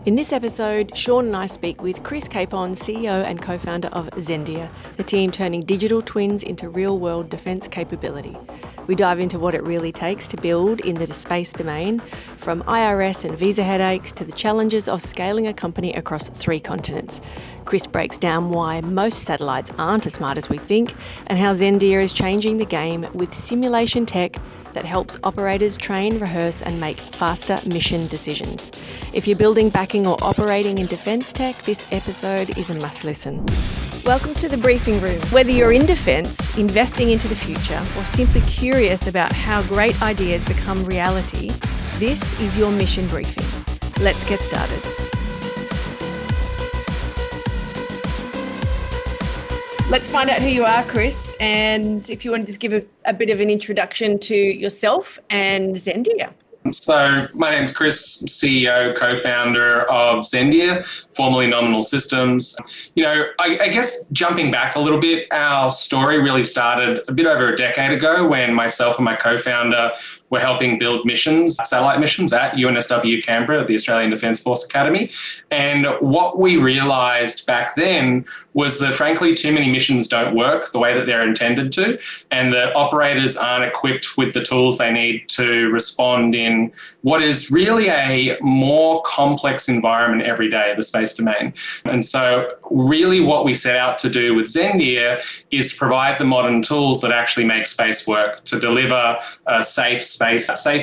In this episode, Sean and I speak with Chris Capon, CEO and co-founder of Zendir, the team turning digital twins into real-world defence capability. We dive into what it really takes to build in the space domain, from IRS and visa headaches to the challenges of scaling a company across 3 continents. Chris breaks down why most satellites aren't as smart as we think, and how Zendir is changing the game with simulation tech that helps operators train, rehearse and make faster mission decisions. If you're building, backing or operating in defence tech, this episode is a must listen. Welcome to the briefing room. Whether you're in defence, investing into the future or simply curious about how great ideas become reality, this is your mission briefing. Let's get started. Let's find out who you are, Chris, and if you want to just give a bit of an introduction to yourself and Zendir. So my name's Chris, CEO, co-founder of Zendir, formerly Nominal Systems. I guess jumping back a little bit, our story really started a bit over a decade ago when myself and my co-founder were helping build missions, satellite missions at UNSW Canberra, the Australian Defence Force Academy. And what we realised back then was that, frankly, too many missions don't work the way that they're intended to, and that operators aren't equipped with the tools they need to respond in what is really a more complex environment every day, the space domain. And so really what we set out to do with Zendir is provide the modern tools that actually make space work, to deliver a safe,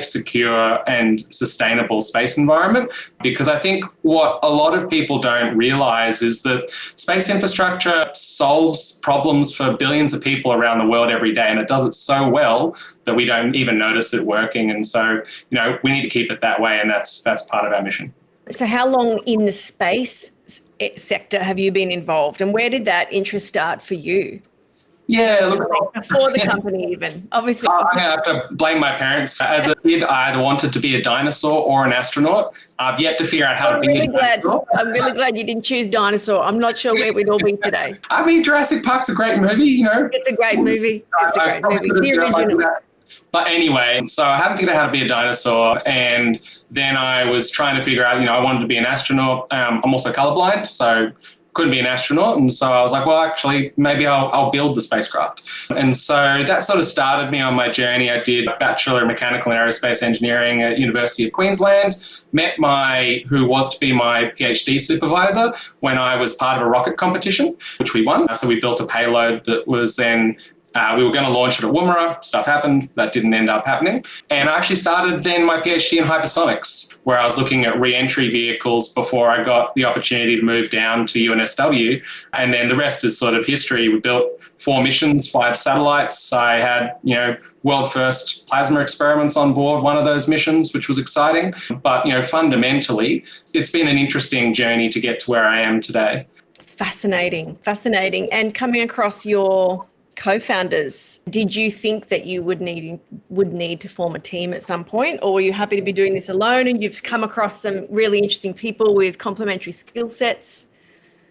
secure and sustainable space environment. Because I think what a lot of people don't realize is that space infrastructure solves problems for billions of people around the world every day, and it does it so well that we don't even notice it working. And so, we need to keep it that way, and that's part of our mission. So how long in the space sector have you been involved, and where did that interest start for you? Yeah, look, before the company even, obviously. So I'm going to have to blame my parents. As a kid, I either wanted to be a dinosaur or an astronaut. I've yet to figure out how to be a dinosaur. I'm really glad you didn't choose dinosaur. I'm not sure where we'd all be today. I mean, Jurassic Park's a great movie, It's a great movie. The original. But anyway, so I hadn't figured out how to be a dinosaur, and then I was trying to figure out, I wanted to be an astronaut. I'm also colorblind, so couldn't be an astronaut. And so I was like, well, actually, maybe I'll build the spacecraft. And so that sort of started me on my journey. I did a Bachelor in Mechanical and Aerospace Engineering at University of Queensland, met who was to be my PhD supervisor when I was part of a rocket competition, which we won. So we built a payload that was then we were going to launch it at Woomera. Stuff happened. That didn't end up happening. And I actually started then my PhD in hypersonics, where I was looking at re-entry vehicles before I got the opportunity to move down to UNSW. And then the rest is sort of history. We built 4 missions, 5 satellites. I had, world first plasma experiments on board one of those missions, which was exciting. But, fundamentally, it's been an interesting journey to get to where I am today. Fascinating. And coming across your co-founders, did you think that you would need to form a team at some point, or were you happy to be doing this alone and you've come across some really interesting people with complementary skill sets?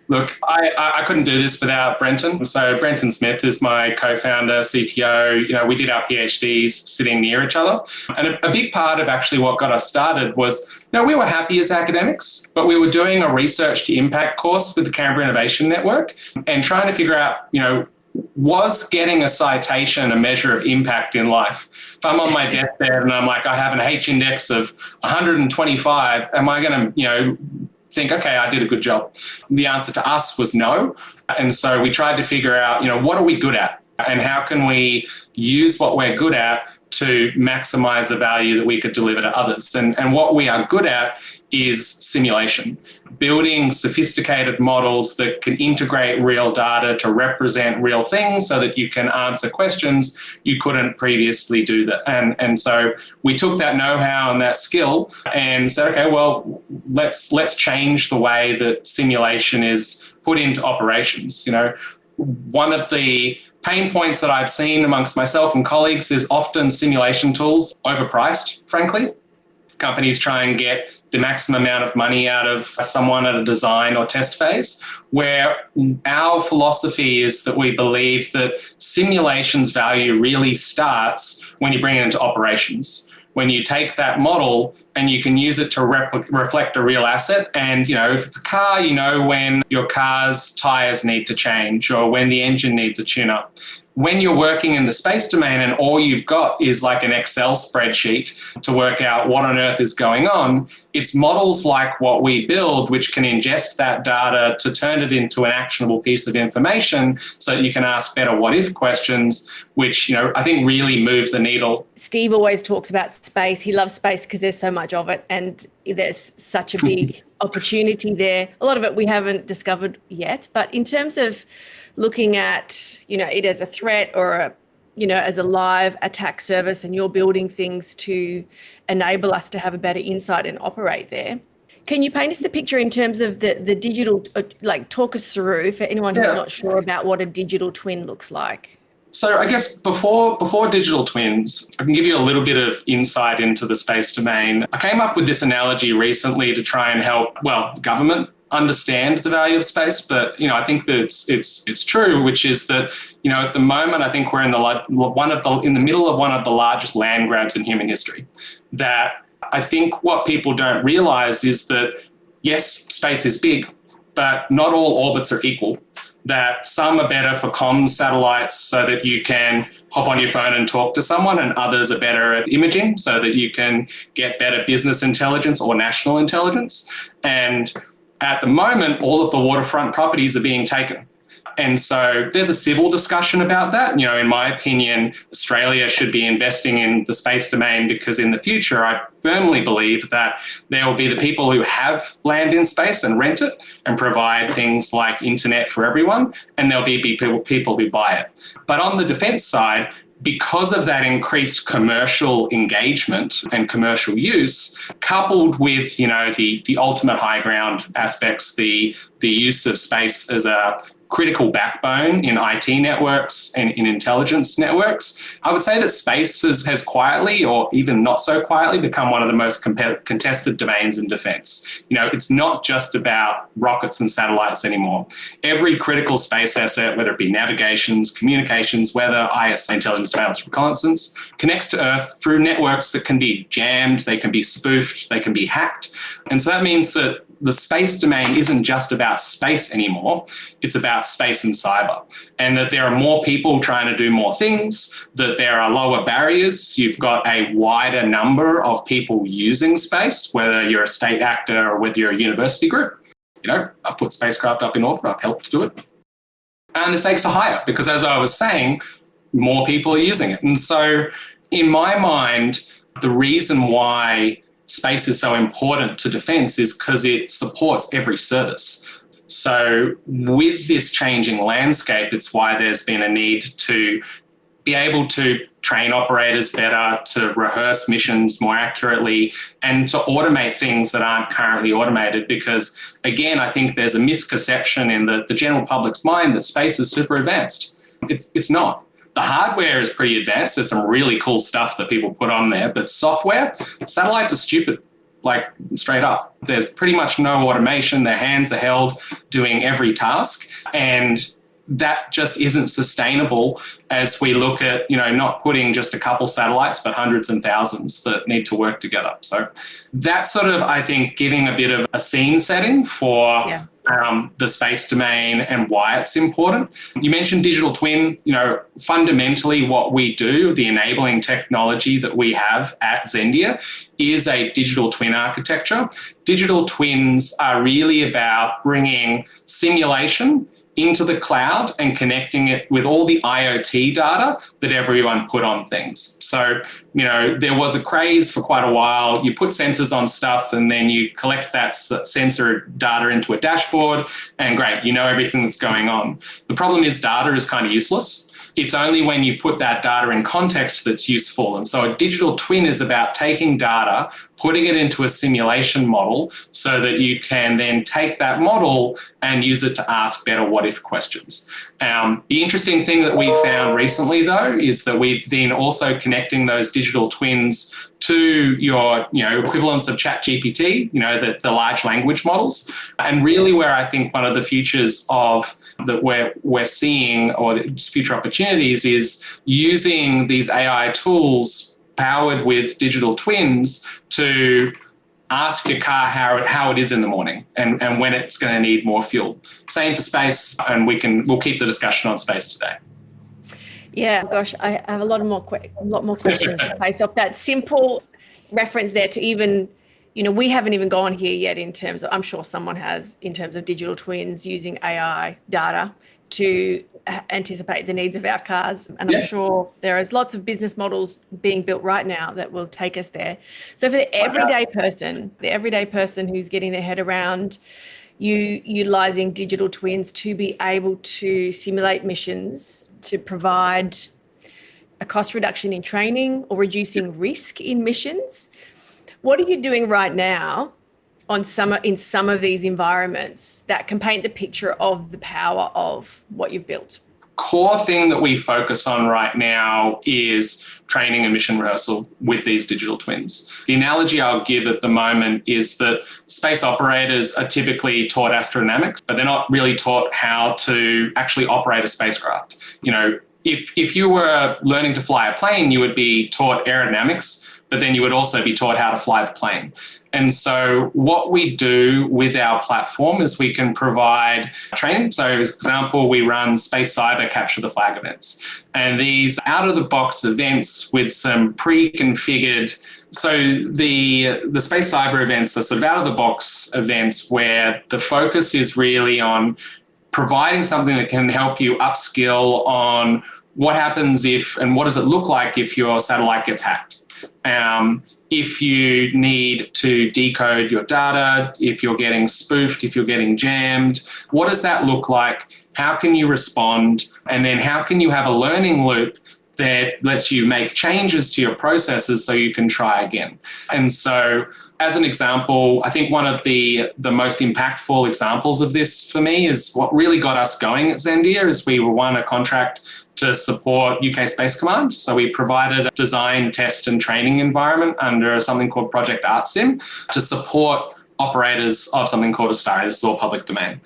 Look, I couldn't do this without Brenton. So Brenton Smith is my co-founder, CTO. We did our PhDs sitting near each other. And a big part of actually what got us started was, we were happy as academics, but we were doing a research to impact course with the Canberra Innovation Network and trying to figure out, was getting a citation a measure of impact in life? If I'm on my deathbed and I'm like, I have an H index of 125, am I going to, think, okay, I did a good job? The answer to us was no. And so we tried to figure out, what are we good at? And how can we use what we're good at to maximize the value that we could deliver to others? And what we are good at is simulation, building sophisticated models that can integrate real data to represent real things so that you can answer questions you couldn't previously do that. And so we took that know-how and that skill and said, okay, well, let's change the way that simulation is put into operations. One of the pain points that I've seen amongst myself and colleagues is often simulation tools overpriced, frankly. Companies try and get the maximum amount of money out of someone at a design or test phase, where our philosophy is that we believe that simulation's value really starts when you bring it into operations. when you take that model and you can use it to reflect a real asset. And, if it's a car, when your car's tires need to change or when the engine needs a tune-up. When you're working in the space domain and all you've got is like an Excel spreadsheet to work out what on earth is going on, it's models like what we build which can ingest that data to turn it into an actionable piece of information so that you can ask better what-if questions, which, I think really move the needle. Steve always talks about space. He loves space because there's so much of it and there's such a big opportunity there. A lot of it we haven't discovered yet, but in terms of looking at, it as a threat or as a live attack service, and you're building things to enable us to have a better insight and operate there. Can you paint us the picture in terms of the digital, talk us through for anyone who's not sure about what a digital twin looks like? So I guess before digital twins, I can give you a little bit of insight into the space domain. I came up with this analogy recently to try and help, government understand the value of space, but I think that it's true, which is that at the moment I think we're in the middle of one of the largest land grabs in human history. That I think what people don't realize is that yes, space is big, but not all orbits are equal. That some are better for comms satellites so that you can hop on your phone and talk to someone, and others are better at imaging so that you can get better business intelligence or national intelligence. And at the moment, all of the waterfront properties are being taken. And so there's a civil discussion about that. In my opinion, Australia should be investing in the space domain because in the future, I firmly believe that there will be the people who have land in space and rent it and provide things like internet for everyone, and there'll be people who buy it. But on the defence side, because of that increased commercial engagement and commercial use, coupled with, the ultimate high ground aspects, the use of space as a critical backbone in IT networks and in intelligence networks, I would say that space has quietly, or even not so quietly, become one of the most contested domains in defence. It's not just about rockets and satellites anymore. Every critical space asset, whether it be navigations, communications, weather, IS, intelligence, surveillance, reconnaissance, connects to Earth through networks that can be jammed, they can be spoofed, they can be hacked. And so that means that the space domain isn't just about space anymore, it's about space and cyber. And that there are more people trying to do more things, that there are lower barriers. You've got a wider number of people using space, whether you're a state actor or whether you're a university group. I put spacecraft up in orbit, I've helped do it. And the stakes are higher because, as I was saying, more people are using it. And so in my mind, the reason why space is so important to defence is because it supports every service. So with this changing landscape, it's why there's been a need to be able to train operators better, to rehearse missions more accurately, and to automate things that aren't currently automated. Because, again, I think there's a misconception in the general public's mind that space is super advanced. It's not. The hardware is pretty advanced. There's some really cool stuff that people put on there, but software, satellites are stupid, straight up. There's pretty much no automation. Their hands are held doing every task. And that just isn't sustainable as we look at, not putting just a couple satellites, but hundreds and thousands that need to work together. So that's sort of, I think, giving a bit of a scene setting for the space domain and why it's important. You mentioned digital twin. Fundamentally what we do, the enabling technology that we have at Zendir, is a digital twin architecture. Digital twins are really about bringing simulation into the cloud and connecting it with all the IoT data that everyone put on things. So, there was a craze for quite a while. You put sensors on stuff and then you collect that sensor data into a dashboard and great, everything that's going on. The problem is data is kind of useless. It's only when you put that data in context that's useful. And so a digital twin is about taking data, putting it into a simulation model so that you can then take that model and use it to ask better what-if questions. The interesting thing that we found recently, though, is that we've been also connecting those digital twins to your equivalents of ChatGPT, the large language models. And really where I think one of the futures of that we're seeing, or the future opportunities, is using these AI tools powered with digital twins to ask your car how it is in the morning and when it's going to need more fuel. Same for space, and we'll keep the discussion on space today. Yeah, gosh, I have a lot more questions based off that simple reference there to even, we haven't even gone here yet in terms of, I'm sure someone has, in terms of digital twins using AI data to anticipate the needs of our cars. And I'm sure there is lots of business models being built right now that will take us there. So for the everyday person who's getting their head around utilizing digital twins to be able to simulate missions, to provide a cost reduction in training or reducing risk in missions, what are you doing right now in some of these environments that can paint the picture of the power of what you've built? Core thing that we focus on right now is training and mission rehearsal with these digital twins. The analogy I'll give at the moment is that space operators are typically taught astrodynamics, but they're not really taught how to actually operate a spacecraft. If you were learning to fly a plane, you would be taught aerodynamics, but then you would also be taught how to fly the plane. And so what we do with our platform is we can provide training. So as an example, we run Space Cyber Capture the Flag events. And these out-of-the-box events with some pre-configured, so the Space Cyber events are sort of out-of-the-box events where the focus is really on providing something that can help you upskill on what happens if, and what does it look like if your satellite gets hacked. If you need to decode your data, if you're getting spoofed, if you're getting jammed, what does that look like? How can you respond? And then how can you have a learning loop that lets you make changes to your processes so you can try again? And so as an example, I think one of the most impactful examples of this for me is what really got us going at Zendir is we won a contract to support UK Space Command. So we provided a design, test and training environment under something called Project ArtSim to support operators of something called a STARS or public domain.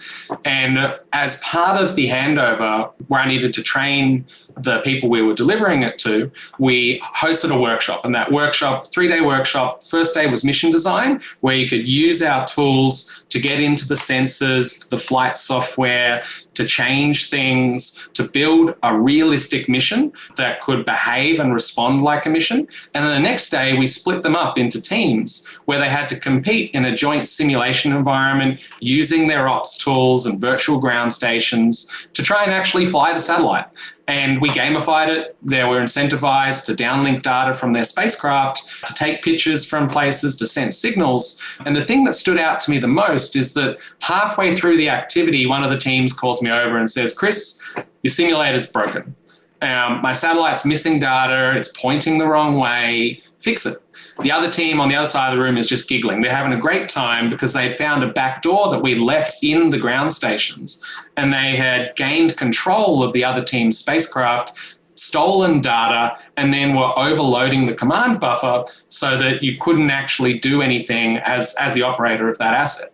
And as part of the handover, where I needed to train the people we were delivering it to, we hosted a workshop. And that workshop, 3-day workshop, first day was mission design, where you could use our tools to get into the sensors, the flight software, to change things, to build a realistic mission that could behave and respond like a mission. And then the next day, we split them up into teams where they had to compete in a joint simulation environment using their ops tools and virtual ground stations to try and actually fly the satellite. And we gamified it. They were incentivized to downlink data from their spacecraft, to take pictures from places, to send signals. And the thing that stood out to me the most is that halfway through the activity, one of the teams calls me over and says, "Chris, your simulator's broken. My satellite's missing data. It's pointing the wrong way. Fix it." The other team on the other side of the room is just giggling. They're having a great time because they found a backdoor that we'd left in the ground stations, and they had gained control of the other team's spacecraft, stolen data, and then were overloading the command buffer so that you couldn't actually do anything as the operator of that asset.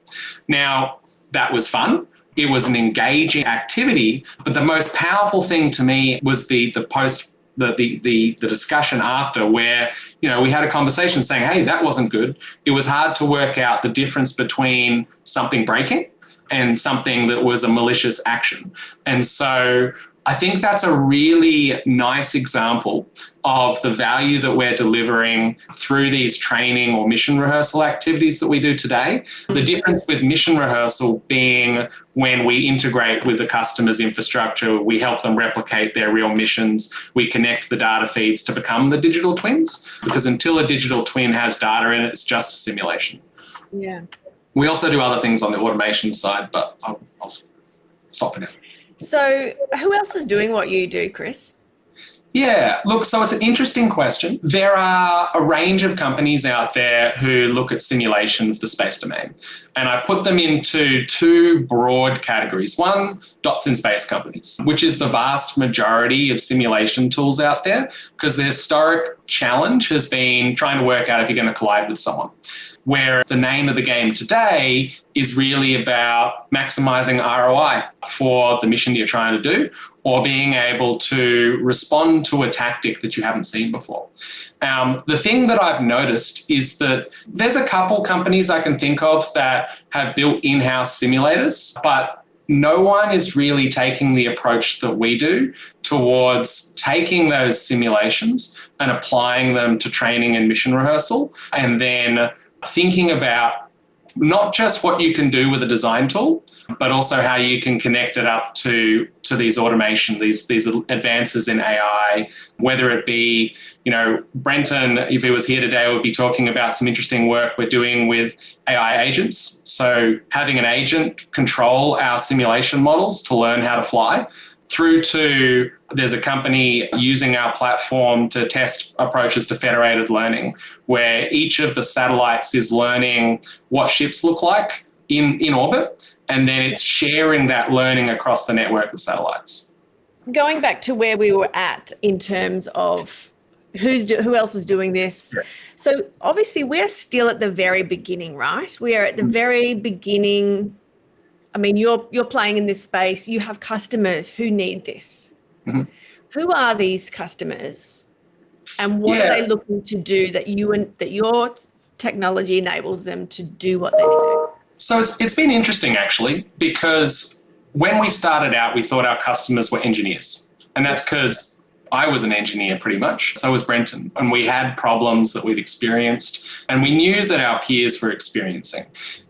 Now, that was fun. It was an engaging activity, but the most powerful thing to me was the discussion after, where we had a conversation saying, "Hey, that wasn't good." It was hard to work out the difference between something breaking and something that was a malicious action. And so I think that's a really nice example of the value that we're delivering through these training or mission rehearsal activities that we do today. The difference with mission rehearsal being when we integrate with the customer's infrastructure, we help them replicate their real missions, we connect the data feeds to become the digital twins, because until a digital twin has data in it, it's just a simulation. Yeah. We also do other things on the automation side, but I'll stop for now. So who else is doing what you do, Chris? Yeah, look, so it's an interesting question. There are a range of companies out there who look at simulation of the space domain, and I put them into two broad categories. One, dots in space companies, which is the vast majority of simulation tools out there, because the historic challenge has been trying to work out if you're going to collide with someone, where the name of the game today is really about maximizing ROI for the mission you're trying to do, or being able to respond to a tactic that you haven't seen before. The thing that I've noticed is that there's a couple companies I can think of that have built in-house simulators, but no one is really taking the approach that we do towards taking those simulations and applying them to training and mission rehearsal, and then thinking about not just what you can do with a design tool, but also how you can connect it up to these automation, these advances in AI, whether it be, Brenton, if he was here today, would be talking about some interesting work we're doing with AI agents. So having an agent control our simulation models to learn how to fly, through to there's a company using our platform to test approaches to federated learning, where each of the satellites is learning what ships look like in orbit, and then it's sharing that learning across the network of satellites. Going back to where we were at in terms of who else is doing this. Yes. So obviously we're still at the very beginning, right? We are at the very beginning. I mean, you're playing in this space. You have customers who need this. Mm-hmm. Who are these customers, and what are they looking to do that your technology enables them to do what they do? So it's been interesting, actually, because when we started out, we thought our customers were engineers, and that's because I was an engineer pretty much. So was Brenton. And we had problems that we'd experienced, and we knew that our peers were experiencing.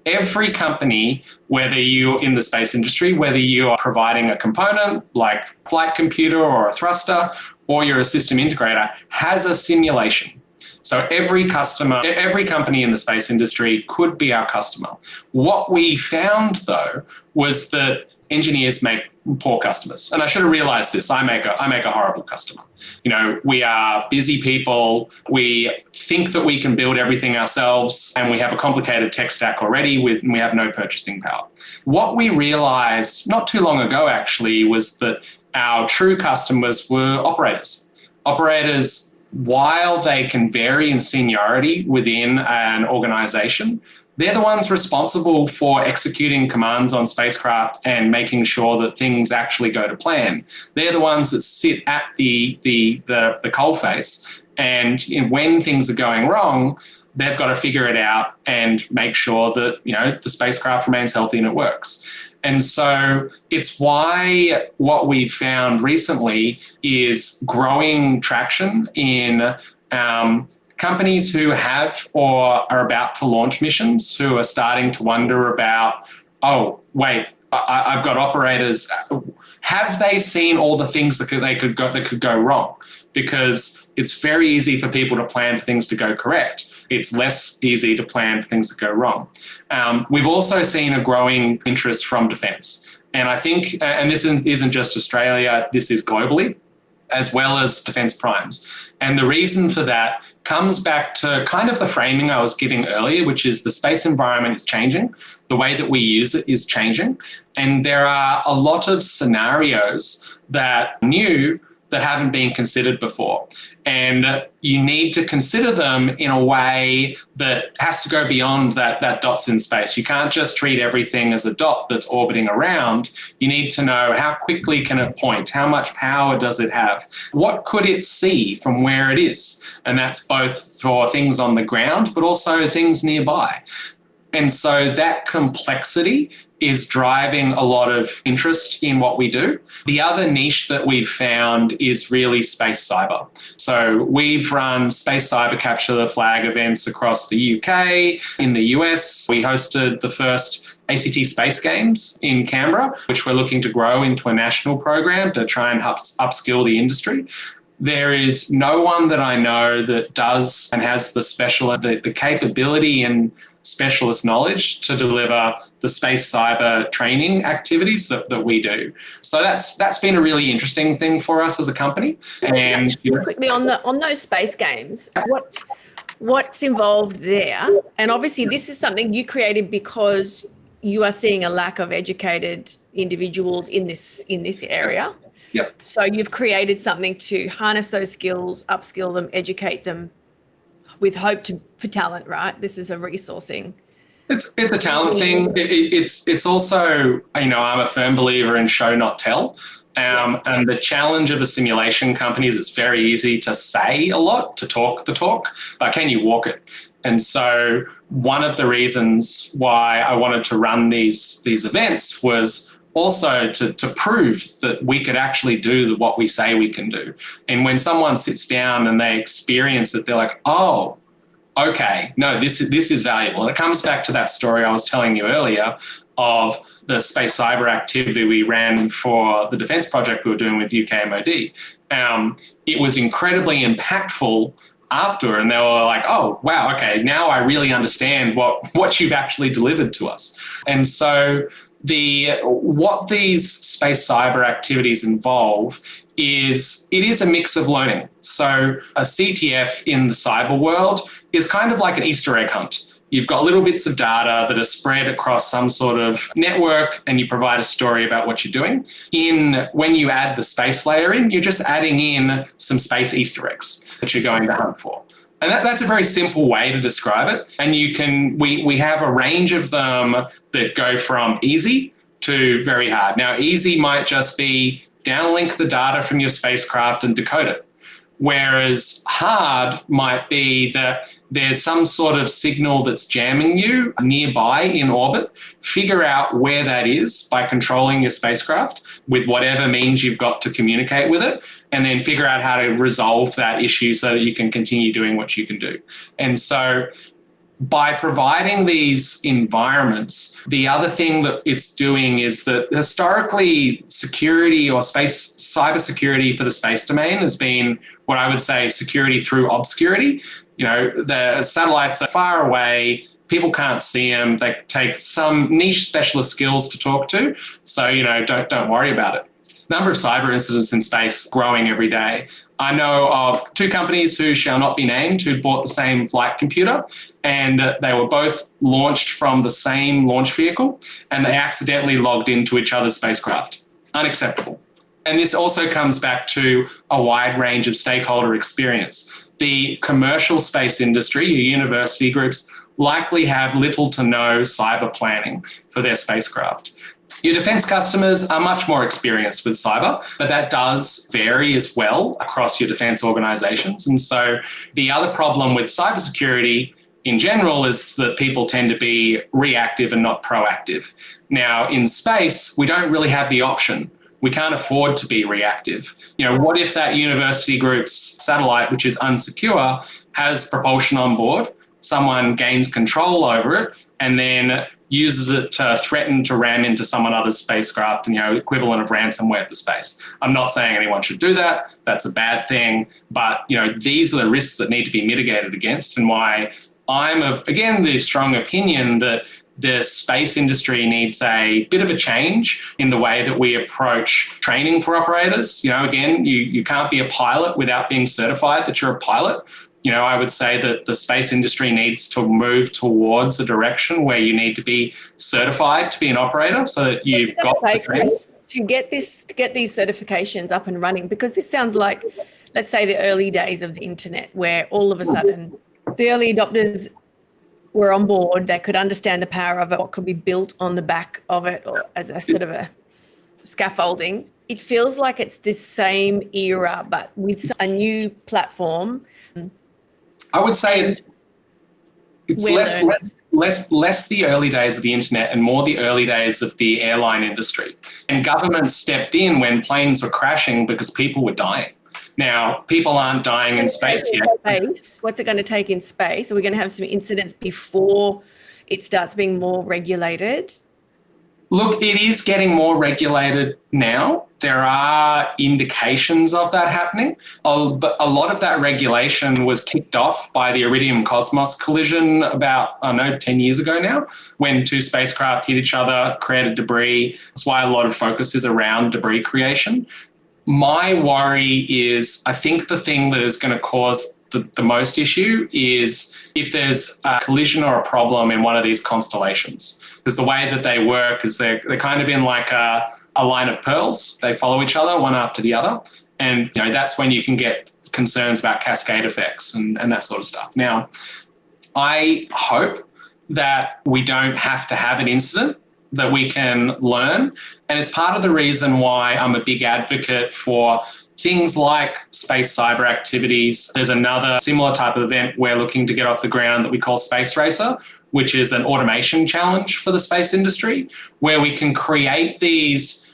Every company, whether you're in the space industry, whether you are providing a component like flight computer or a thruster, or you're a system integrator, has a simulation. So every company in the space industry could be our customer. What we found, though, was that engineers make poor customers. And I should have realized this. I make a horrible customer. We are busy people. We think that we can build everything ourselves, and we have a complicated tech stack already, and we have no purchasing power. What we realized not too long ago, actually, was that our true customers were operators. Operators, while they can vary in seniority within an organization, they're the ones responsible for executing commands on spacecraft and making sure that things actually go to plan. They're the ones that sit at the coalface, and when things are going wrong, they've got to figure it out and make sure that the spacecraft remains healthy and it works. And so it's why what we've found recently is growing traction in companies who have or are about to launch missions, who are starting to wonder about, oh, wait, I've got operators. Have they seen all the things that could go wrong? Because it's very easy for people to plan for things to go correct. It's less easy to plan for things that go wrong. We've also seen a growing interest from defence. And I think, and this isn't just Australia, this is globally, as well as defence primes. And the reason for that comes back to kind of the framing I was giving earlier, which is the space environment is changing. The way that we use it is changing. And there are a lot of scenarios that haven't been considered before. And you need to consider them in a way that has to go beyond that dots in space. You can't just treat everything as a dot that's orbiting around. You need to know how quickly can it point? How much power does it have? What could it see from where it is? And that's both for things on the ground, but also things nearby. And so that complexity is driving a lot of interest in what we do. The other niche that we've found is really space cyber. So we've run space cyber capture the flag events across the UK, in the US. We hosted the first ACT Space Games in Canberra, which we're looking to grow into a national program to try and upskill the industry. There is no one that I know that does and has the capability and specialist knowledge to deliver the space cyber training activities that we do. So that's been a really interesting thing for us as a company. And quickly on those space games, what's involved there? And obviously this is something you created because you are seeing a lack of educated individuals in this area. Yep. So you've created something to harness those skills, upskill them, educate them, with hope for talent, right? This is a resourcing. It's a talent thing. It's also, I'm a firm believer in show, not tell. And the challenge of a simulation company is it's very easy to say a lot, to talk the talk, but can you walk it? And so one of the reasons why I wanted to run these events was also to prove that we could actually do what we say we can do. And when someone sits down and they experience it, they're like, oh, okay, no, this is valuable. And it comes back to that story I was telling you earlier of the space cyber activity we ran for the defence project we were doing with UK MOD. It was incredibly impactful after, and they were like, oh, wow, okay, now I really understand what you've actually delivered to us. And so what these space cyber activities involve is it is a mix of learning. So a CTF in the cyber world is kind of like an Easter egg hunt. You've got little bits of data that are spread across some sort of network, and you provide a story about what you're doing. When you add the space layer in, you're just adding in some space Easter eggs that you're going to hunt for. And that's a very simple way to describe it. And we have a range of them that go from easy to very hard. Now, easy might just be downlink the data from your spacecraft and decode it. Whereas hard might be that there's some sort of signal that's jamming you nearby in orbit. Figure out where that is by controlling your spacecraft with whatever means you've got to communicate with it, and then figure out how to resolve that issue so that you can continue doing what you can do. And so by providing these environments, the other thing that it's doing is that historically security or cybersecurity for the space domain has been what I would say security through obscurity. The satellites are far away, people can't see them, they take some niche specialist skills to talk to, so don't worry about it. Number of cyber incidents in space growing every day. I know of 2 companies who shall not be named who bought the same flight computer, and they were both launched from the same launch vehicle, and they accidentally logged into each other's spacecraft. Unacceptable. And this also comes back to a wide range of stakeholder experience. The commercial space industry, your university groups, likely have little to no cyber planning for their spacecraft. Your defence customers are much more experienced with cyber, but that does vary as well across your defence organisations. And so the other problem with cybersecurity in general is that people tend to be reactive and not proactive. Now, in space, we don't really have the option. We can't afford to be reactive. What if that university group's satellite, which is unsecure, has propulsion on board, someone gains control over it, and then uses it to threaten to ram into someone else's spacecraft, equivalent of ransomware for space. I'm not saying anyone should do that. That's a bad thing. But, these are the risks that need to be mitigated against, and why I'm of, again, the strong opinion that the space industry needs a bit of a change in the way that we approach training for operators. Again, you can't be a pilot without being certified that you're a pilot. I would say that the space industry needs to move towards a direction where you need to be certified to be an operator, so that you've got the training. To get these certifications up and running, because this sounds like, let's say, the early days of the internet, where all of a sudden the early adopters were on board, they could understand the power of it, what could be built on the back of it, or as a sort of a scaffolding. It feels like it's this same era, but with a new platform. I would say it's less the early days of the internet and more the early days of the airline industry. And governments stepped in when planes were crashing because people were dying. Now, people aren't dying in space yet. What's it going to take in space? Are we going to have some incidents before it starts being more regulated? Look, it is getting more regulated now. There are indications of that happening, but a lot of that regulation was kicked off by the Iridium Cosmos collision about, 10 years ago now, when 2 spacecraft hit each other, created debris. That's why a lot of focus is around debris creation. My worry is, I think the thing that is going to cause the most issue is if there's a collision or a problem in one of these constellations. Because the way that they work is they're kind of in like a line of pearls. They follow each other one after the other. And that's when you can get concerns about cascade effects and that sort of stuff. Now, I hope that we don't have to have an incident that we can learn. And it's part of the reason why I'm a big advocate for things like space cyber activities. There's another similar type of event we're looking to get off the ground that we call Space Racer, which is an automation challenge for the space industry, where we can create these,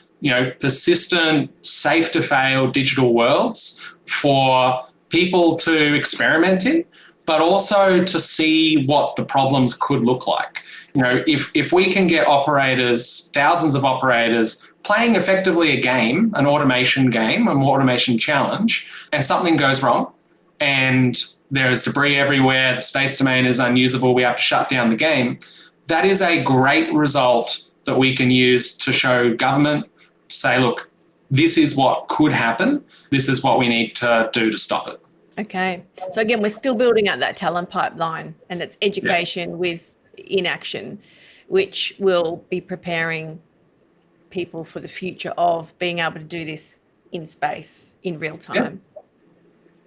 persistent, safe to fail digital worlds for people to experiment in, but also to see what the problems could look like. If we can get operators, thousands of operators, playing effectively a game, an automation game, an automation challenge, and something goes wrong and there's debris everywhere, the space domain is unusable, we have to shut down the game, that is a great result that we can use to show government, to say, look, this is what could happen, this is what we need to do to stop it. Okay. So again, we're still building out that talent pipeline, and it's education with inaction, which will be preparing people for the future of being able to do this in space in real time.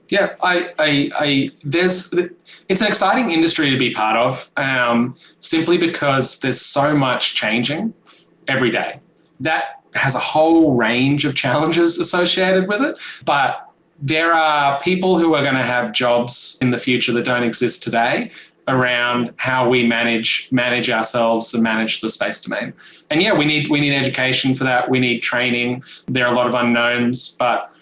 Yeah, it's an exciting industry to be part of, simply because there's so much changing every day. That has a whole range of challenges associated with it, but there are people who are going to have jobs in the future that don't exist today around how we manage ourselves and manage the space domain. And we need education for that. We need training. There are a lot of unknowns, but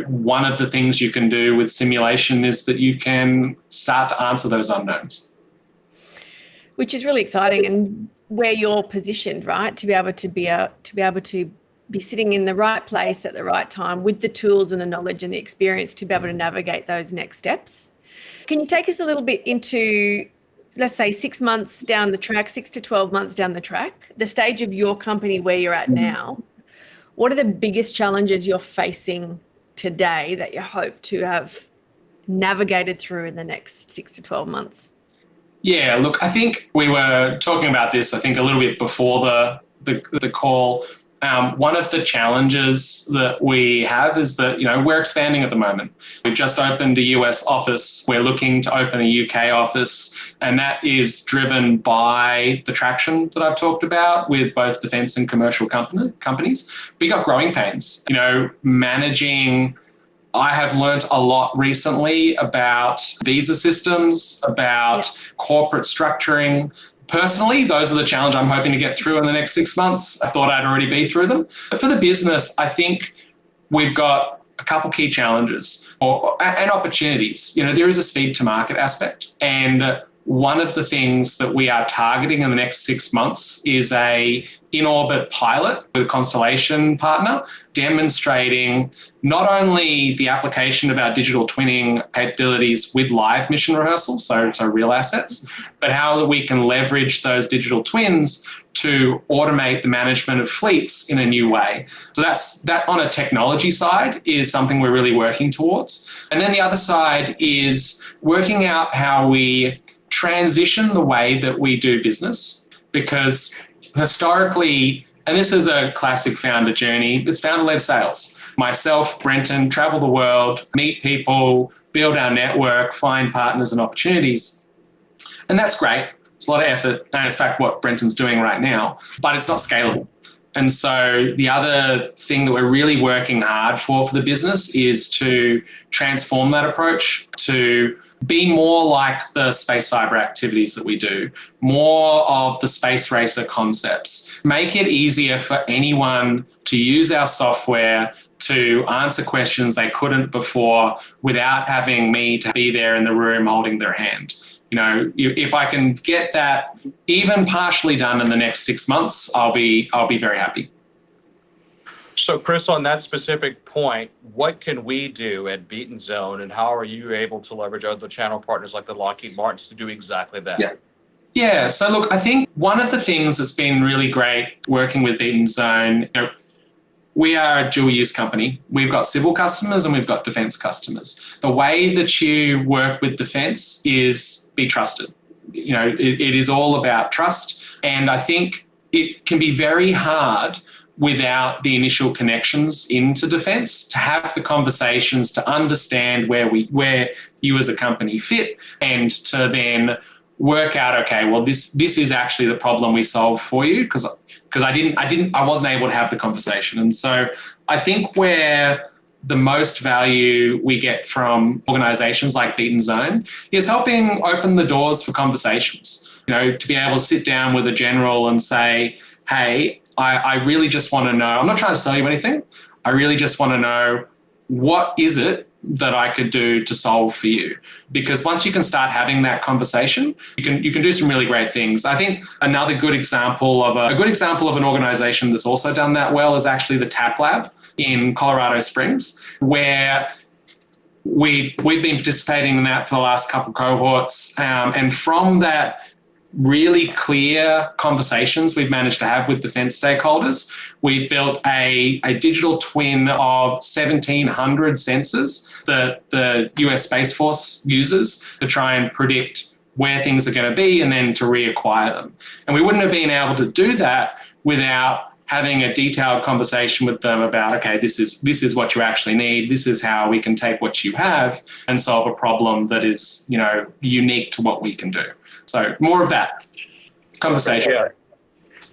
one of the things you can do with simulation is that you can start to answer those unknowns. Which is really exciting, and where you're positioned, right, to be able to be sitting in the right place at the right time with the tools and the knowledge and the experience to be able to navigate those next steps. Can you take us a little bit into, let's say, 6 months down the track, 6 to 12 months down the track, the stage of your company where you're at now? What are the biggest challenges you're facing today that you hope to have navigated through in the next 6 to 12 months? Yeah, look, I think we were talking about this, a little bit before the call. One of the challenges that we have is that, we're expanding at the moment. We've just opened a US office. We're looking to open a UK office, and that is driven by the traction that I've talked about with both defense and commercial companies. We got growing pains, managing. I have learnt a lot recently about visa systems, about corporate structuring. Personally, those are the challenge I'm hoping to get through in the next 6 months. I thought I'd already be through them. But for the business, I think we've got a couple key challenges and opportunities. There is a speed to market aspect. And one of the things that we are targeting in the next 6 months is a in-orbit pilot with a constellation partner, demonstrating not only the application of our digital twinning capabilities with live mission rehearsal, so real assets, but how we can leverage those digital twins to automate the management of fleets in a new way. So that on a technology side is something we're really working towards. And then the other side is working out how we transition the way that we do business, because historically, and this is a classic founder journey, it's founder-led sales. Myself, Brenton, travel the world, meet people, build our network, find partners and opportunities. And that's great. It's a lot of effort. And in fact, what Brenton's doing right now, but it's not scalable. And so the other thing that we're really working hard for the business is to transform that approach to be more like the space cyber activities that we do, more of the space racer concepts. Make it easier for anyone to use our software to answer questions they couldn't before without having me to be there in the room holding their hand. If I can get that even partially done in the next 6 months, I'll be very happy. So, Chris, on that specific point, what can we do at Beaten Zone, and how are you able to leverage other channel partners like the Lockheed Martins to do exactly that? Yeah. So, look, I think one of the things that's been really great working with Beaten Zone, we are a dual-use company. We've got civil customers and we've got defense customers. The way that you work with defense is be trusted. It is all about trust, and I think it can be very hard without the initial connections into defense to have the conversations, to understand where you as a company fit, and to then work out, okay, well, this is actually the problem we solve for you, because I wasn't able to have the conversation. And so I think where the most value we get from organizations like Beaten Zone is helping open the doors for conversations. To be able to sit down with a general and say, hey, I really just want to know, I'm not trying to sell you anything. I really just want to know, what is it that I could do to solve for you? Because once you can start having that conversation, you can do some really great things. I think another good example of an organization that's also done that well is actually the TAP Lab in Colorado Springs, where we've been participating in that for the last couple of cohorts, and from that really clear conversations we've managed to have with defense stakeholders, we've built a digital twin of 1,700 sensors that the US Space Force uses to try and predict where things are going to be and then to reacquire them. And we wouldn't have been able to do that without having a detailed conversation with them about, okay, this is what you actually need. This is how we can take what you have and solve a problem that is, unique to what we can do. So more of that conversation. Yeah.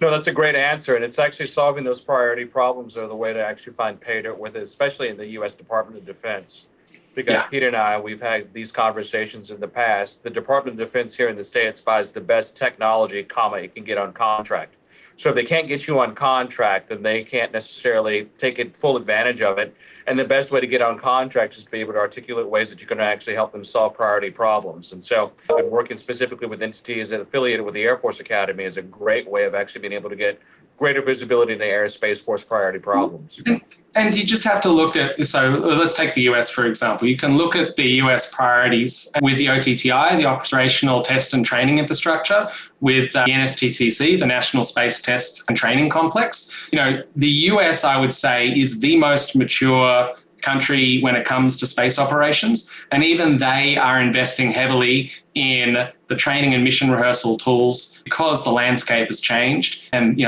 No, that's a great answer. And it's actually solving those priority problems are the way to actually find pay dirt with it, especially in the U.S. Department of Defense. Because Peter and I, we've had these conversations in the past. The Department of Defense here in the States buys the best technology, it can get on contract. So if they can't get you on contract, then they can't necessarily take full advantage of it. And the best way to get on contract is to be able to articulate ways that you can actually help them solve priority problems. And so I've been working specifically with entities that affiliated with the Air Force Academy is a great way of actually being able to get greater visibility in the Air Space Force priority problems. And you just have to look at, so let's take the US, for example. You can look at the US priorities with the OTTI, the Operational Test and Training Infrastructure, with the NSTCC, the National Space Test and Training Complex. The US, I would say, is the most mature country when it comes to space operations. And even they are investing heavily in the training and mission rehearsal tools because the landscape has changed. And,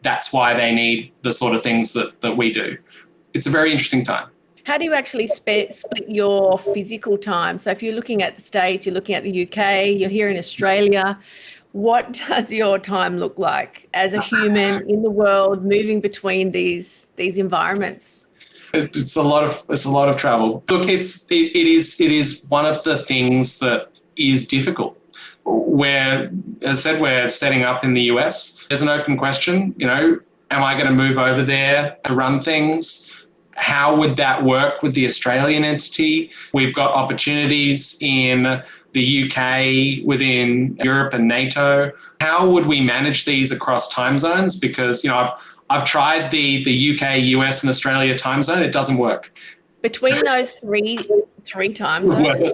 that's why they need the sort of things that we do. It's a very interesting time. How do you actually split your physical time? So if you're looking at the States, you're looking at the UK, you're here in Australia, what does your time look like as a human in the world moving between these environments? It's a lot of travel. Look, it is one of the things that is difficult. As I said, we're setting up in the US. There's an open question, am I going to move over there to run things? How would that work with the Australian entity? We've got opportunities in the UK, within Europe and NATO. How would we manage these across time zones? Because, I've tried the UK, US, and Australia time zone. It doesn't work. Between those three time zones?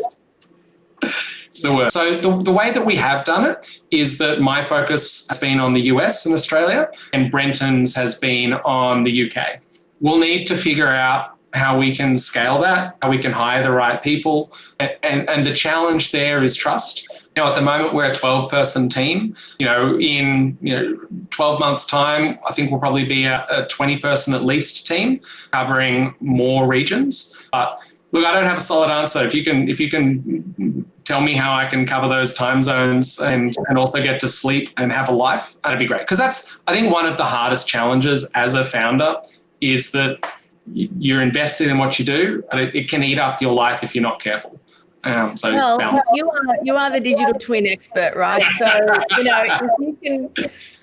It's the worst. So the way that we have done it is that my focus has been on the US and Australia, and Brenton's has been on the UK. We'll need to figure out how we can scale that, how we can hire the right people. And the challenge there is trust. At the moment, we're a 12-person team. In 12 months' time, I think we'll probably be a 20-person at least team covering more regions. But look, I don't have a solid answer. If you can tell me how I can cover those time zones and also get to sleep and have a life, that'd be great. Because that's, I think, one of the hardest challenges as a founder is that you're invested in what you do, and it can eat up your life if you're not careful. You are the digital twin expert, right? So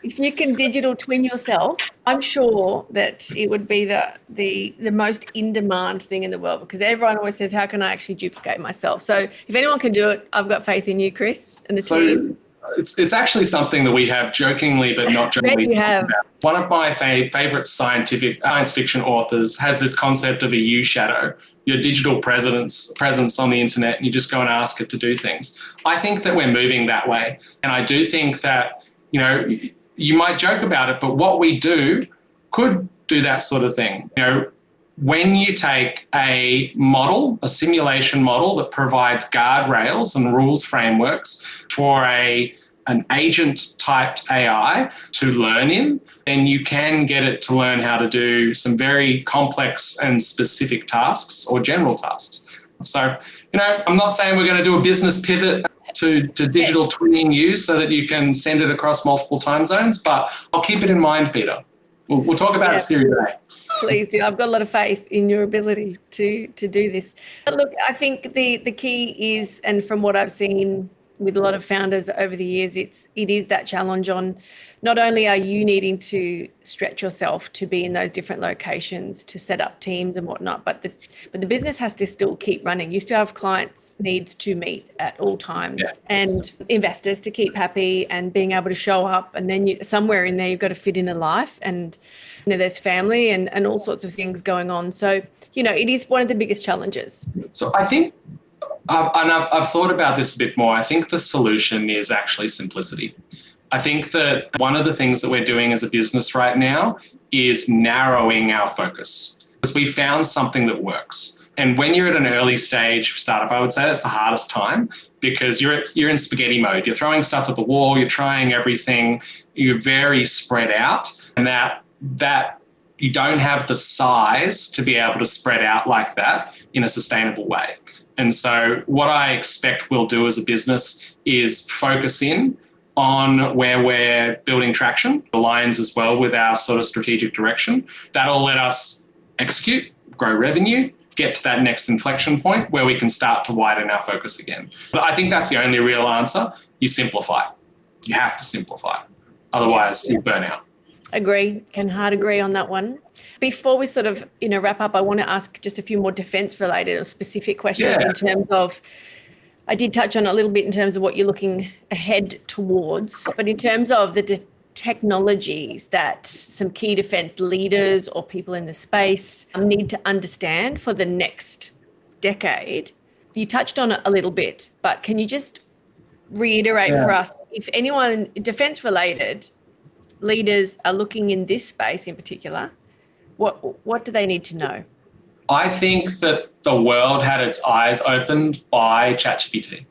if you can digital twin yourself, I'm sure that it would be the most in demand thing in the world, because everyone always says, how can I actually duplicate myself? So if anyone can do it, I've got faith in you, Chris, and the team. It's actually something that we have jokingly but not jokingly about. One of my favorite science fiction authors has this concept of a U shadow, your digital presence on the internet, and you just go and ask it to do things. I think that we're moving that way. And I do think that, you might joke about it, but what we do could do that sort of thing. When you take a simulation model that provides guardrails and rules frameworks for an agent-typed AI to learn in, then you can get it to learn how to do some very complex and specific tasks or general tasks. So, I'm not saying we're going to do a business pivot to digital twinning you so that you can send it across multiple time zones. But I'll keep it in mind, Peter. We'll talk about it Series A. Please do. I've got a lot of faith in your ability to do this. But look, I think the key is, and from what I've seen with a lot of founders over the years, it is that challenge on not only are you needing to stretch yourself to be in those different locations to set up teams and whatnot, but the business has to still keep running. You still have clients' needs to meet at all times, and investors to keep happy and being able to show up. And then somewhere in there, you've got to fit in a life, and there's family and all sorts of things going on. So, it is one of the biggest challenges. So I think, I've thought about this a bit more. I think the solution is actually simplicity. I think that one of the things that we're doing as a business right now is narrowing our focus, because we found something that works. And when you're at an early stage startup, I would say that's the hardest time, because you're in spaghetti mode. You're throwing stuff at the wall, you're trying everything, you're very spread out, and that you don't have the size to be able to spread out like that in a sustainable way. And so what I expect we'll do as a business is focus in on where we're building traction, aligns as well with our sort of strategic direction. That'll let us execute, grow revenue, get to that next inflection point where we can start to widen our focus again. But I think that's the only real answer. You simplify. You have to simplify. Otherwise, you burn out. Agree. Can hard agree on that one. Before we sort of wrap up, I want to ask just a few more defense related or specific questions in terms of, I did touch on a little bit in terms of what you're looking ahead towards, but in terms of the technologies that some key defense leaders or people in the space need to understand for the next decade. You touched on it a little bit, but can you just reiterate for us, if anyone defense related leaders are looking in this space in particular, what do they need to know? I think that the world had its eyes opened by ChatGPT.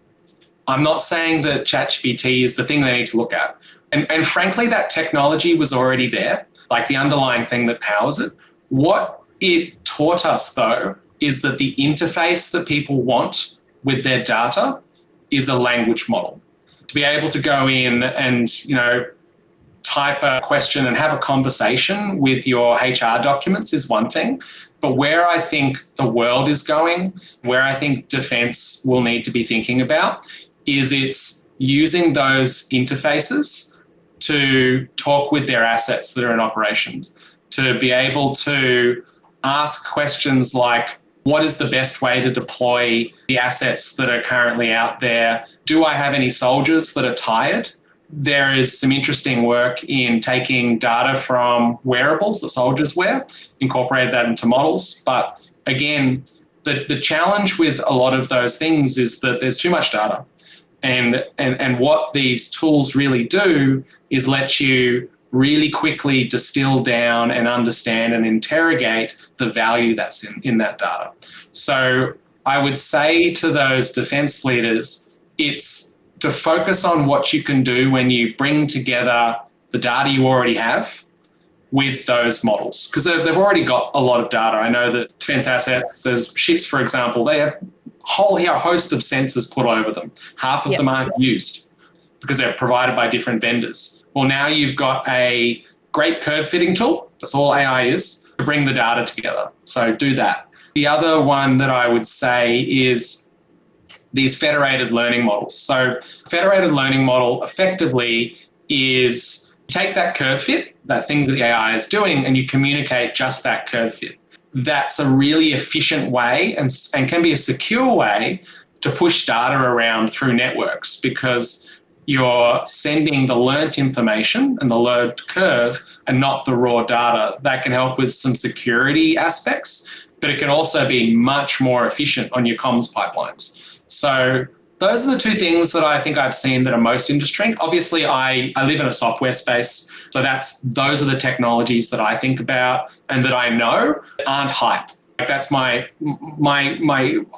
I'm not saying that ChatGPT is the thing they need to look at. And frankly, that technology was already there, like the underlying thing that powers it. What it taught us, though, is that the interface that people want with their data is a language model. To be able to go in and, type a question and have a conversation with your HR documents is one thing. But where I think the world is going, where I think defense will need to be thinking about, is it's using those interfaces to talk with their assets that are in operation, to be able to ask questions like, what is the best way to deploy the assets that are currently out there? Do I have any soldiers that are tired? There is some interesting work in taking data from wearables that soldiers wear, incorporate that into models. But again, the challenge with a lot of those things is that there's too much data. And what these tools really do is let you really quickly distill down and understand and interrogate the value that's in that data. So I would say to those defense leaders, it's to focus on what you can do when you bring together the data you already have with those models, because they've already got a lot of data. I know that defense assets, there's ships, for example, they have a whole host of sensors put over them. Half of them aren't used because they're provided by different vendors. Well, now you've got a great curve fitting tool. That's all AI is, to bring the data together. So do that. The other one that I would say is these federated learning models. So federated learning model effectively is take that curve fit, that thing that the AI is doing, and you communicate just that curve fit. That's a really efficient way and can be a secure way to push data around through networks, because you're sending the learnt information and the learned curve and not the raw data. That can help with some security aspects, but it can also be much more efficient on your comms pipelines. So those are the two things that I think I've seen that are most interesting. Obviously, I live in a software space, so those are the technologies that I think about and that I know aren't hype. Like that's my.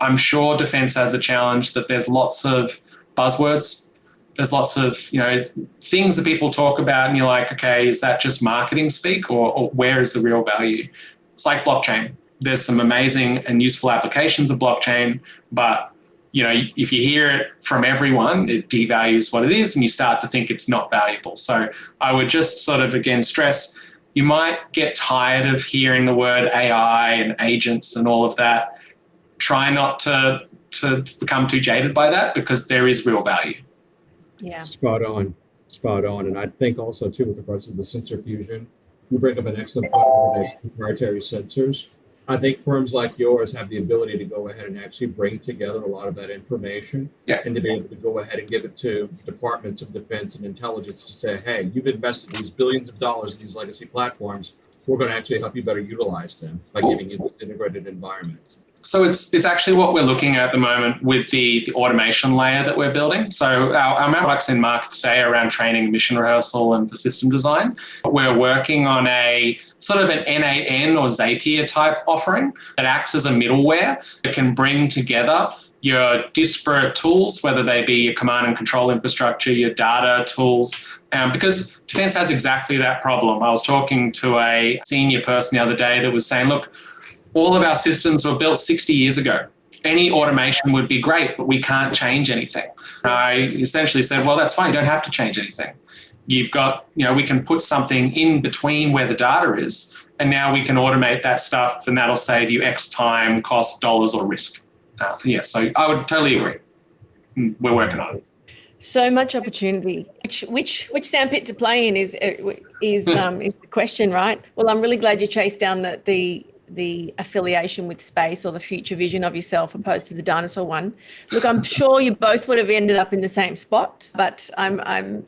I'm sure defense has a challenge that there's lots of buzzwords. There's lots of things that people talk about, and you're like, okay, is that just marketing speak, or where is the real value? It's like blockchain. There's some amazing and useful applications of blockchain, but if you hear it from everyone, it devalues what it is and you start to think it's not valuable. So I would just sort of, again, stress, you might get tired of hearing the word AI and agents and all of that. Try not to become too jaded by that, because there is real value. Yeah. Spot on. And I think also too, with regards to the sensor fusion, you bring up an excellent point with the proprietary sensors. I think firms like yours have the ability to go ahead and actually bring together a lot of that information, and to be able to go ahead and give it to departments of defense and intelligence to say, hey, you've invested these billions of dollars in these legacy platforms. We're going to actually help you better utilize them by giving you this integrated environment. So it's actually what we're looking at the moment with the automation layer that we're building. So our products in market today are around training, mission rehearsal, and for system design. We're working on a sort of an N8N or Zapier type offering that acts as a middleware that can bring together your disparate tools, whether they be your command and control infrastructure, your data tools, because defense has exactly that problem. I was talking to a senior person the other day that was saying, look, all of our systems were built 60 years ago. Any automation would be great, but we can't change anything. I essentially said, well, that's fine. You don't have to change anything. You've got, we can put something in between where the data is, and now we can automate that stuff, and that'll save you X time, cost, dollars, or risk. So I would totally agree. We're working on it. So much opportunity. Which sandpit to play in is the question, right? Well, I'm really glad you chased down the affiliation with space, or the future vision of yourself, opposed to the dinosaur one. Look, I'm sure you both would have ended up in the same spot, but I'm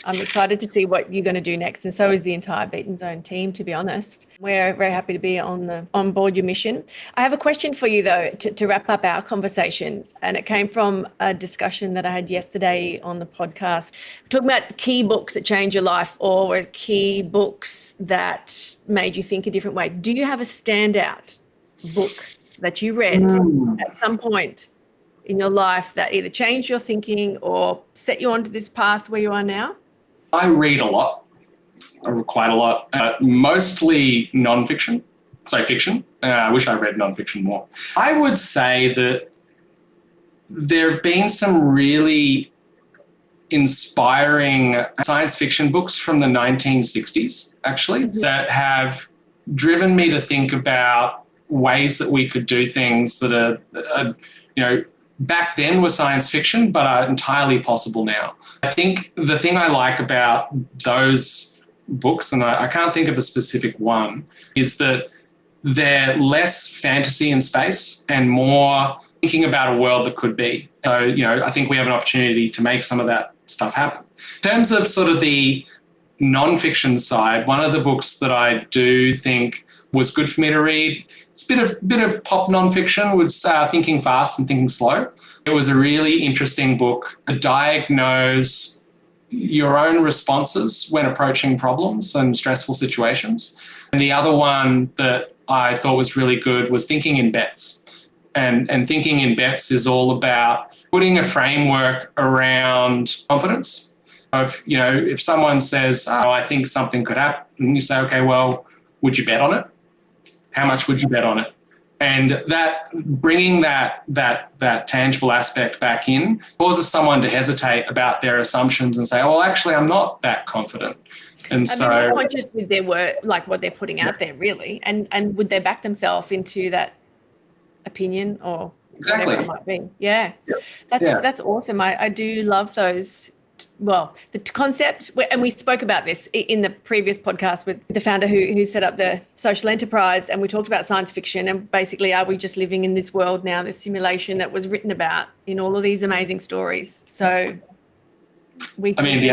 excited to see what you're going to do next, and so is the entire Beaten Zone team, to be honest. We're very happy to be on board your mission. I have a question for you though, to wrap up our conversation, and it came from a discussion that I had yesterday on the podcast. We're talking about key books that change your life, or key books that made you think a different way. Do you have a standout book that you read at some point in your life that either changed your thinking or set you onto this path where you are now? I read a lot. I read quite a lot. Mostly non-fiction. So fiction. I wish I read non-fiction more. I would say that there have been some really inspiring science fiction books from the 1960s, actually, that have driven me to think about ways that we could do things that are, back then were science fiction, but are entirely possible now. I think the thing I like about those books, and I can't think of a specific one, is that they're less fantasy in space and more thinking about a world that could be. So, I think we have an opportunity to make some of that stuff happen. In terms of sort of the non-fiction side, one of the books that I do think was good for me to read, it's a bit of pop non-fiction, was Thinking Fast and Thinking Slow. It was a really interesting book to diagnose your own responses when approaching problems and stressful situations. And the other one that I thought was really good was Thinking in Bets. And Thinking in Bets is all about putting a framework around confidence. If someone says, I think something could happen, and you say, okay, well, would you bet on it? How much would you bet on it? And that bringing that tangible aspect back in causes someone to hesitate about their assumptions and say, well, actually, I'm not that confident. And they're conscious with their work, like what they're putting out there, really. And would they back themselves into that opinion or whatever it might be? Yeah. That's awesome. I do love those. Well, the concept, and we spoke about this in the previous podcast with the founder who set up the social enterprise, and we talked about science fiction and basically, are we just living in this world now, this simulation that was written about in all of these amazing stories? So the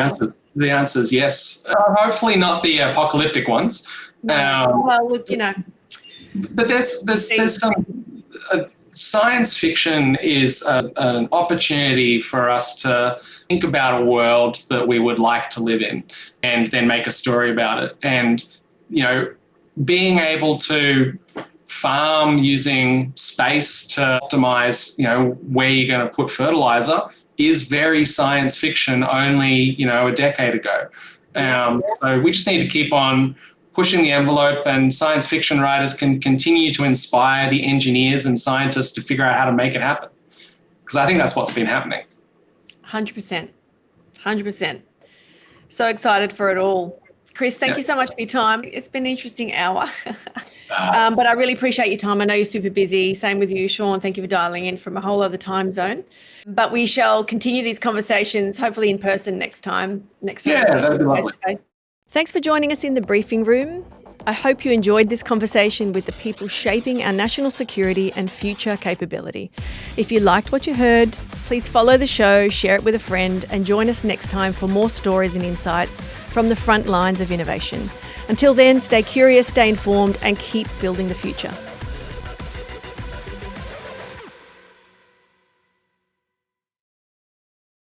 answer is yes. Hopefully not the apocalyptic ones. But there's some science fiction is an opportunity for us to think about a world that we would like to live in and then make a story about it. And, being able to farm using space to optimize, where you're going to put fertilizer is very science fiction only, a decade ago. So we just need to keep on pushing the envelope, and science fiction writers can continue to inspire the engineers and scientists to figure out how to make it happen. because I think that's what's been happening. 100%. 100%. So excited for it all. Chris, thank you so much for your time. It's been an interesting hour. But I really appreciate your time. I know you're super busy. Same with you, Sean. Thank you for dialing in from a whole other time zone. But we shall continue these conversations, hopefully in person next time. That'd be lovely. Face-to-face. Thanks for joining us in the briefing room. I hope you enjoyed this conversation with the people shaping our national security and future capability. If you liked what you heard, please follow the show, share it with a friend, and join us next time for more stories and insights from the front lines of innovation. Until then, stay curious, stay informed, and keep building the future.